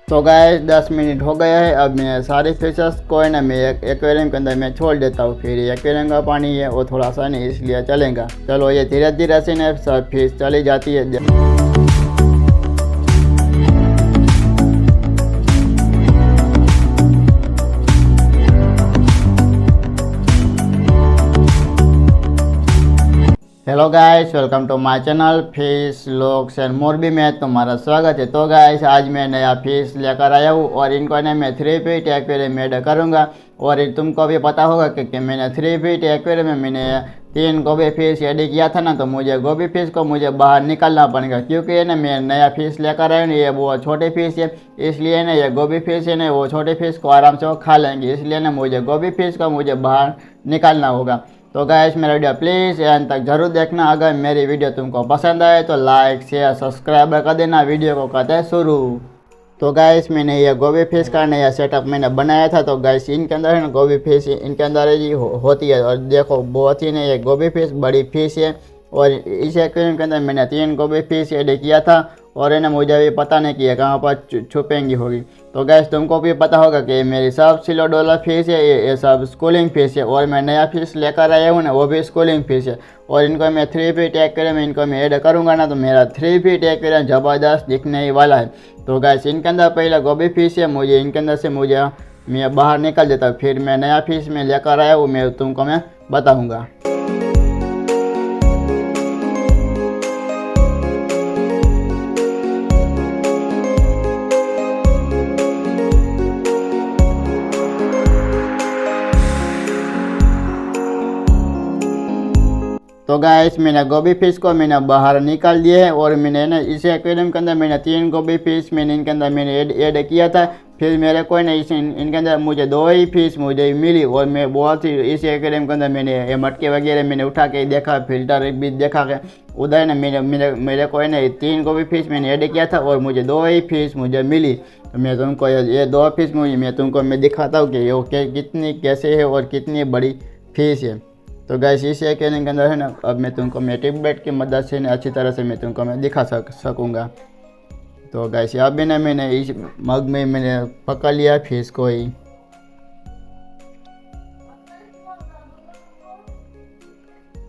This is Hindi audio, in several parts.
तो गाइस 10 मिनट हो गया है। अब मैं सारी फिशेस को है ना मैं एक एक्वेरियम के अंदर मैं छोड़ देता हूँ। फिर एक्वेरियम का पानी है वो थोड़ा सा नहीं इसलिए चलेगा। चलो ये धीरे धीरे से ना सब फिश चली जाती है। Hello guys, welcome to my channel fish logs and Morbi में तुम्हारा स्वागत है। तो गाइस आज मैं नया फिश लेकर आया हूँ और इनको ना मैं 3 फीट एक्वेरियम में ऐड करूँगा। और तुमको भी पता होगा कि मैंने 3 फीट एक्वेरियम में मैंने 3 गोभी फिश ऐड किया था ना, तो मुझे गोभी फिश को मुझे बाहर निकालना पड़ेगा क्योंकि है ना मैं नया फिश लेकर आया हूँ। ये वो छोटे फिश है, इसलिए ना ये गोभी फिश है ना वो छोटे फिश को आराम से वो खा लेंगे, इसलिए ना मुझे गोभी फिश को मुझे बाहर निकालना होगा। तो गाइस मेरा वीडियो प्लीज़ एंड तक जरूर देखना। अगर मेरी वीडियो तुमको पसंद आए तो लाइक शेयर सब्सक्राइब कर देना। वीडियो को करते हैं शुरू। तो गाइस मैंने ये गोभी फिश का नया सेटअप मैंने बनाया था। तो गाइस इनके अंदर है ना गोभी फिश इनके अंदर ही होती है। और देखो बहुत ही ना ये गोभी फिश बड़ी फिश है। और इस एक्वेरियम के अंदर मैंने 3 गोभी फिश ऐड किया था। और है ना मुझे भी पता नहीं कि ये कहाँ पर छुपेंगी होगी। तो गैस तुमको भी पता होगा कि मेरी सब सिलो डॉलर फिश है, ये सब स्कूलिंग फिश है। और मैं नया फिश लेकर आया हूँ ना वो भी स्कूलिंग फिश है। और इनको मैं 3 फीट एक्वेरियम में इनको मैं ऐड करूँगा ना, तो मेरा 3 फीट एक्वेरियम ज़बरदस्त दिखने ही वाला है। तो गैस इनके अंदर पहले गोभी फिश है, मुझे इनके अंदर से मुझे मैं बाहर निकल देता हूँ। फिर मैं नया फिश में लेकर आया हूँ मैं तुमको मैं बताऊँगा। तो गाइस मैंने गोभी फिश को मैंने बाहर निकाल दिया है। और मैंने ना इस एक्वेरियम के अंदर मैंने 3 गोभी फिश मैंने इनके अंदर मैंने ऐड किया था। फिर मेरे कोई नहीं इनके अंदर मुझे 2 ही फिश मुझे मिली। और मैं बहुत ही इस एक्वेरियम के अंदर मैंने ये मटके वगैरह मैंने उठा के देखा, फिल्टर भी देखा के उधर ना मेरे कोई नहीं 3 गोभी फिश मैंने ऐड किया था और मुझे 2 ही फिश मुझे मिली। तो मैं तुमको ये 2 फिश मुझे मैं तुमको मैं दिखाता हूँ कि ये कितनी कैसे है और कितनी बड़ी फिश है। तो गैस इस एक्वेरियम के अंदर है ना अब मैं तुमको मैं ट्यूबलाइट की मदद से ना अच्छी तरह से मैं तुमको मैं दिखा सकूँगा। तो गैस अभी ना मैंने इस मग में मैंने पकड़ लिया फिश को ही।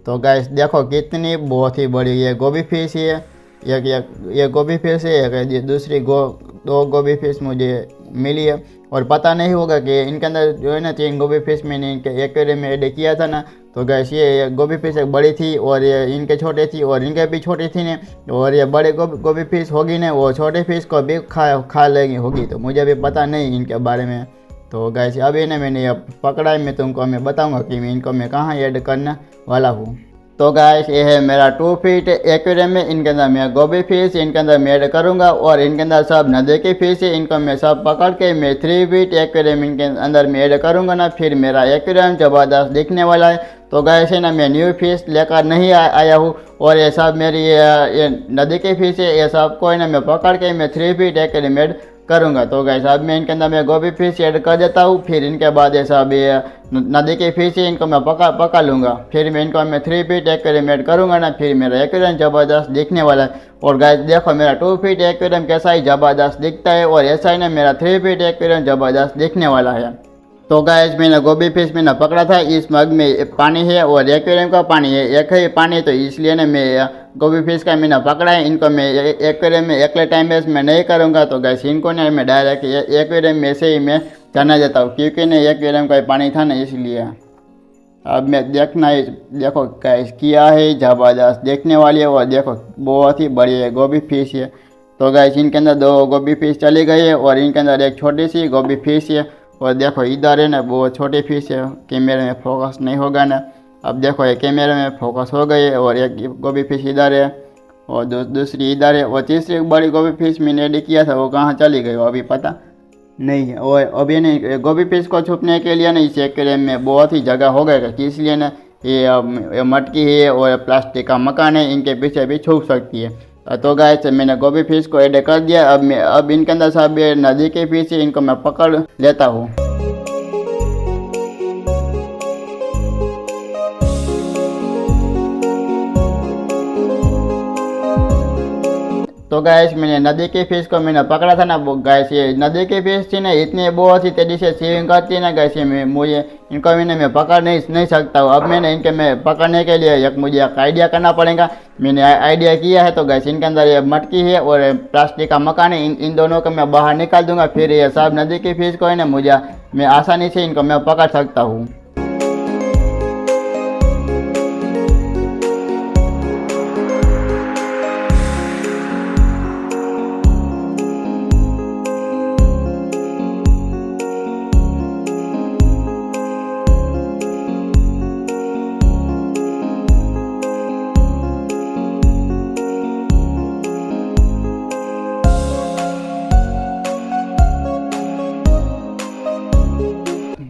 तो गैस देखो कितनी बहुत ही बड़ी ये गोभी फिश है। ये गोभी फिश है, ये दूसरी 2 गोभी फिश मुझे मिली है। और पता नहीं होगा कि इनके अंदर जो है ना 3 गोभी फिश मैंने इनके एक्वेरियम में ऐड किया था ना। तो गैस ये गोभी फिश एक बड़ी थी और ये इनके छोटे थी और इनके भी छोटी थी ने। और ये बड़े गोभी फिश होगी ना वो छोटे फिश को भी खा लेगी होगी। तो मुझे भी पता नहीं इनके बारे में। तो गैस अभी ना मैंने पकड़ा है, मैं तुमको मैं बताऊंगा कि मैं इनको मैं कहाँ ऐड करने वाला हूँ। तो गाइस ये है मेरा 2 फीट एक्वेरियम में। इनके अंदर मैं गोभी फिश इनके अंदर मैं ऐड करूँगा और इनके अंदर सब नदी की फिश है, इनको मैं सब पकड़ के मैं 3 फीट एक्वेरियम इनके अंदर मैं ऐड करूँगा ना, फिर मेरा एक्वेरियम ज़बरदस्त दिखने वाला है। तो गाइस है ना मैं न्यू फिश लेकर नहीं आया हूँ और ये सब मेरी ये नदी की फिश है, ये सब को है ना मैं पकड़ के मैं 3 फीट एक्वेरियम ऐड करूँगा। तो गाइस अब मैं इनके अंदर मैं गोभी फिश ऐड कर देता हूँ। फिर इनके बाद ऐसा भी नदी के फिश है, इनको मैं पका लूँगा। फिर मैं इनको मैं 3 फीट एक्वेरियम ऐड करूँगा ना, फिर मेरा एक्वेरियम ज़बरदस्त दिखने वाला है। और गाइस देखो मेरा 2 फीट एक्वेरियम कैसा ही ज़बरदस्त दिखता है और ऐसा ही ना मेरा 3 फीट एक्वेरियम ज़बरदस्त दिखने वाला है। तो गाइस मैंने गोभी फिश मैंने पकड़ा था। इस मग में पानी है और एक्वेरियम का पानी है, एक ही पानी, तो इसलिए ना मैं गोभी फिश का मैंने पकड़ा है। इनको मैं एक्वेरियम में अगले टाइम वेस्ट मैं नहीं करूँगा। तो गैस इनको ना मैं डायरेक्ट एक्वेरियम में से ही मैं जाना देता हूँ क्योंकि ना एक्वेरियम का पानी था ना इसलिए। अब मैं देखना है, देखो गैस किया है ज़बरदस्त देखने वाली है। और देखो बहुत ही बड़ी है गोभी फिश है। तो गैस इनके अंदर 2 गोभी फिश चली गई है और इनके अंदर एक छोटी सी गोभी फिश है। और देखो इधर है ना वो छोटी फिश है, कैमरे में फोकस नहीं होगा ना। अब देखो ये कैमरे में फोकस हो गई है और एक गोभी फिश इधर है और दूसरी इधर है। और तीसरी बड़ी गोभी फिश मैंने ऐड किया था वो कहाँ चली गई वो अभी पता नहीं है। और अभी नहीं गोभी फिश को छुपने के लिए ना इस एक्वेरियम में बहुत ही जगह हो गएगा कि इसलिए ना ये मटकी है और प्लास्टिक का मकान है, इनके पीछे भी छुप सकती है। तो गाइस मैंने गोभी फिश को ऐड कर दिया। अब इनके अंदर सब नदी के फिश है, इनको मैं पकड़ लेता हूँ। तो गैस मैंने नदी की फिश को मैंने पकड़ा था ना गैस, ये नदी की फिश थी ना, इतनी बहुत ही तेजी से स्विमिंग करती है ना गैस, मुझे इनको मैं पकड़ नहीं सकता हूँ। अब मैंने इनके मैं पकड़ने के लिए मुझे एक आइडिया करना पड़ेगा। मैंने आइडिया किया है। तो गैस इनके अंदर ये मटकी है और प्लास्टिक का मकान है, इन दोनों को मैं बाहर निकाल दूंगा, फिर ये सब नदी की फिश को है ना मैं आसानी से इनको मैं पकड़ सकता हूँ।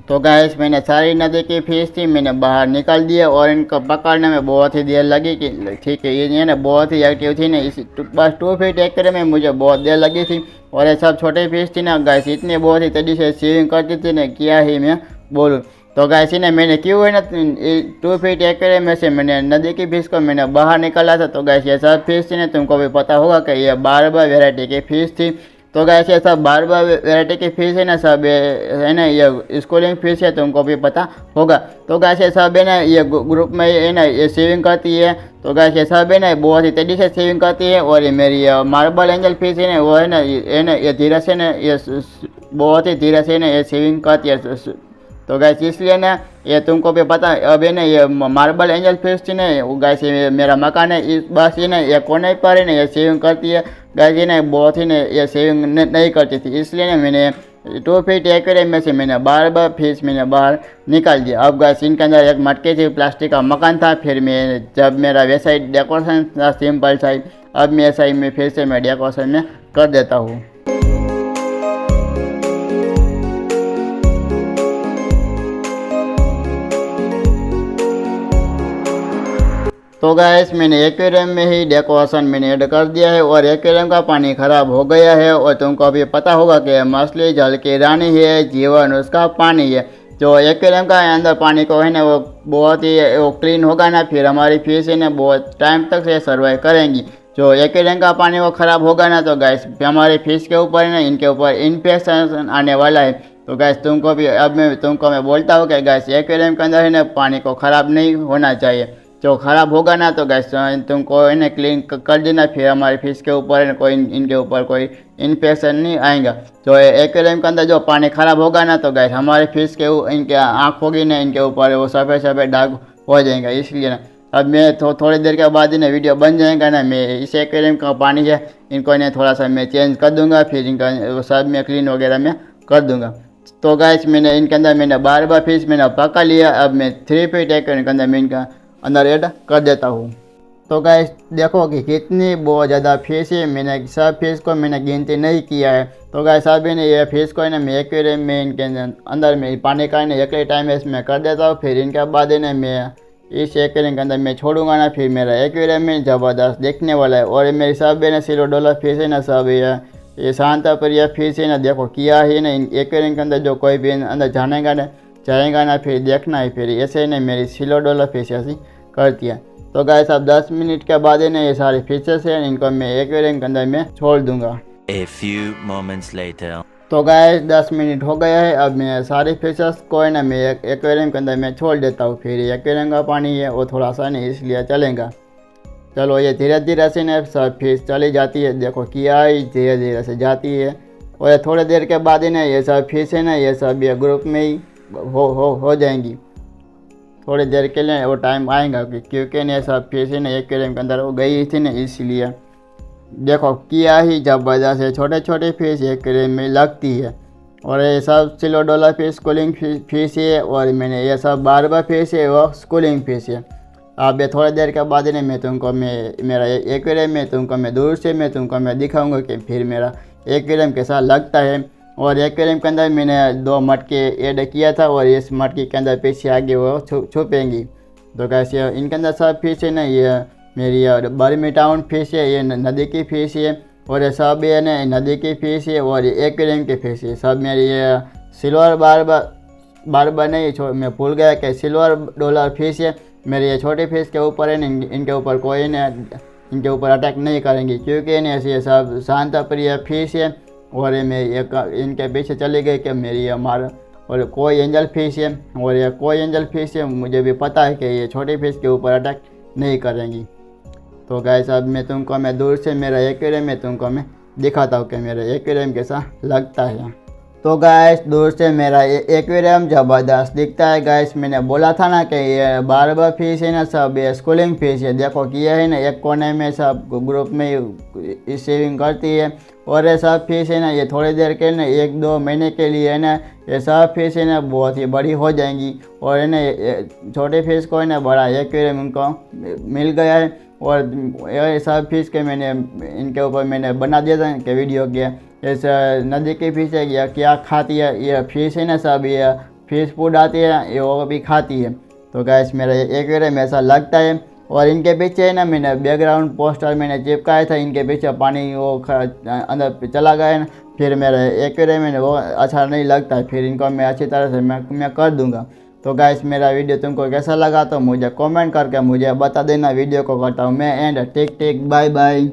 तो गैस मैंने सारी नदी की फिश थी मैंने बाहर निकाल दिया और इनको पकड़ने में बहुत ही देर लगी कि ठीक है, ये ना बहुत ही एक्टिव थी ना, इस बस 2 फीट एकरे में मुझे बहुत देर लगी थी। और ये सब छोटे फिश थी ना गैस, इतनी बहुत ही तेजी से स्विमिंग करती थी ना, क्या ही मैं बोलूँ। तो गैस ने मैंने क्यों है ना 2 फीट एकरे में से मैंने नदी की फिश को मैंने बाहर निकाला था। तो गैस ये सब फिश थी ना, तुमको भी पता होगा कि ये बारबा वेराइटी की फिश थी। तो गैस ये सब बारबा वेराइटी की फिश है ना, सब है ना ये स्कूलिंग फिश है, तुमको भी पता होगा। तो गैस ये सब है ना ये ग्रुप में है ना ये स्विमिंग करती है। तो गैस ये सब है ना बहुत ही तेजी से स्विमिंग करती है। और ये मेरी मार्बल एंजल फिश है ना, वो है ना ये धीरे से ना ये बहुत ही धीरे से ना ये स्विमिंग करती है। तो गैस इसलिए ना ये तुमको भी पता अब है ना ये मार्बल एंजल फिश थी ना, वो गैस मेरा मकान है इस बस ये ना ये कोने पर है ना ये सेविंग करती है। गैस ये ना बहुत ही ना ये सेविंग नहीं करती थी, इसलिए ना मैंने 2 फीट एक्वेरियम में से मैंने बार फिश मैंने बाहर निकाल दिया। अब गैस इनके अंदर एक मटके से प्लास्टिक का मकान था। फिर मैं जब मेरा वैसा ही डेकोरेशन था सिंपल सा ही, अब मैं ऐसा ही मैं फिर से मैं डेकोरेशन में कर देता हूँ। तो गैस मैंने एक्वेरियम में ही डेकोरेशन मैंने ऐड कर दिया है और एक्वेरियम का पानी ख़राब हो गया है। और तुमको अभी पता होगा कि मछली जल की रानी है, जीवन उसका पानी है। जो एक्वेरियम का अंदर पानी को है ना वो बहुत ही वो क्लीन होगा ना, फिर हमारी फिश है ना बहुत टाइम तक से सर्वाइव करेंगी। जो एक्वेरियम का पानी वो ख़राब होगा ना तो गैस हमारी फिश के ऊपर है ना इनके ऊपर इन्फेक्शन आने वाला है। तो गैस तुमको भी अब मैं बोलता हूँ कि गैस एक्वेरियम के अंदर है ना पानी को ख़राब नहीं होना चाहिए। जो ख़राब होगा ना तो गैस तुमको है ना क्लीन कर देना, फिर हमारी फिश के ऊपर कोई इनके ऊपर कोई इन्फेक्शन नहीं आएगा। जो एक्वेरियम के अंदर जो पानी ख़राब होगा ना तो गैस हमारे फिश के इनके आँख होगी ना इनके ऊपर वो सफ़ेद सफ़ेद दाग हो जाएगा। इसलिए ना अब मैं थोड़ी देर के बाद ना वीडियो बन जाएगा ना, मैं इस एक्वेरियम का पानी है इनको ना थोड़ा सा मैं चेंज कर दूँगा, फिर इनका सब मैं क्लीन वगैरह मैं कर दूँगा। तो गैस मैंने इनके अंदर मैंने बार फिश मैंने पका लिया। अब मैं 3 फीट एक्वेरियम के अंदर मैं इनका अंदर ऐड कर देता हूँ। तो गैस देखो कि कितनी बहुत ज़्यादा फिश है, मैंने सब फिश को मैंने गिनती नहीं किया है। तो गैस अभी ने ये फिश को है ना मैं एक्वेरियम में इनके अंदर में पानी का ना एक टाइम इसमें कर देता हूँ, फिर इनके बाद है ना मैं इस एक्वेरियम के अंदर मैं छोड़ूंगा ना, फिर मेरा एक्वेरियम में ज़बरदस्त देखने वाला है। और मेरी सब है ना सिल्वर डॉलर फिश है ना, सब ये शांत पर यह फिश है ना, देखो किया है ना एक्वेरियम के अंदर जो कोई भी अंदर जाएगा ना फिर देखना है, फिर ऐसे ना मेरी सिल्वर डॉलर फिश ऐसी करती है। तो गैस अब 10 मिनट के बाद है ना ये सारे फिशेस हैं इनको मैं एक्वेरियम के अंदर में छोड़ दूंगा। A few moments later. तो गैस 10 मिनट हो गया है। अब मैं सारे फिशेस को है ना मैं एक्वेरियम के अंदर में छोड़ देता हूँ, फिर एक्वेरियम का पानी है वो थोड़ा सा नहीं इसलिए चलेगा। चलो ये धीरे धीरे से ना सब फिश चली जाती है, देखो किया है धीरे धीरे से जाती है। और थोड़ी देर के बाद है ना ये सब फिश है ना ये सब ये ग्रुप में ही हो जाएंगी। थोड़ी देर के लिए वो टाइम आएगा क्योंकि ना सब फिश है ना एक्वेरियम के अंदर वो गई थी ना, इसलिए देखो किया ही ज़बरदस्त है। छोटे छोटे फिश एक्वेरियम में लगती है। और ये सब silver dollar fish schooling fish है और मैंने ये सब बारबा फिश है वो स्कूलिंग फिश है। अब ये थोड़ी देर के बाद ने मेरा एक्वेरियम में तुमको मैं दूर से तुमको मैं दिखाऊंगा कि फिर मेरा एक्वेरियम कैसा लगता है। और एक्वेरियम के अंदर मैंने 2 मटके ऐड किया था और इस मटके के अंदर पीछे आगे वो छुपेंगी। तो कैसे इनके अंदर सब फिश है ना, ये मेरी बर्मी टाउन फिश है, ये नदी की फिश है और ये सब है ना नदी की फिश है और एक्वेरियम की फिश है। सब मेरी ये सिल्वर बारबा नहीं मैं भूल गया कि सिल्वर डॉलर फिश है। मेरे ये छोटे फिश के ऊपर है ना इनके ऊपर कोई ना इनके ऊपर अटैक नहीं करेंगी, क्योंकि इन्हें ये सब शांत प्रिय फिश है। और ये मैं एक इनके पीछे चली गई कि मेरी हमारा और कोई एंजल फिश है, और ये कोई एंजल फिश है, मुझे भी पता है कि ये छोटी फिश के ऊपर अटैक नहीं करेंगी। तो गाइस अब मैं दूर से मेरा एक्वेरियम में तुमको मैं दिखाता हूँ कि मेरा एक्वेरियम कैसा लगता है। तो गाइस दूर से मेरा एक्वेरियम ज़बरदस्त दिखता है। गाइस मैंने बोला था ना कि ये बारबा फिश है ना, सब ये स्कूलिंग फिश है। देखो कि ये है ना एक कोने में सब ग्रुप में सेविंग करती है, और ये सब फिश है ना ये थोड़ी देर के ना 1-2 महीने के लिए है ना ये सब फिश है ना बहुत ही बड़ी हो जाएंगी। और है ना छोटे फिश को है ना बड़ा एक्वेरियम उनको मिल गया है। और ये सब फिश के मैंने इनके ऊपर मैंने बना दिया था कि वीडियो किया जैसे नदी की फिश है या क्या खाती है, ये फिश है ना सब ये फिश फूड आती है, ये वो भी खाती है। तो गैस मेरा एक्वेरियम ऐसा लगता है। और इनके पीछे है ना मैंने बैकग्राउंड पोस्टर मैंने चिपकाया था, इनके पीछे पानी वो अंदर चला गया है ना, फिर मेरा एक्वेरियम में वो अच्छा नहीं लगता है, फिर इनको मैं अच्छी तरह से मैं कर दूंगा। तो गाइस मेरा वीडियो तुमको कैसा लगा तो मुझे कमेंट करके मुझे बता देना। वीडियो को करता हूँ मैं and tick tick bye bye.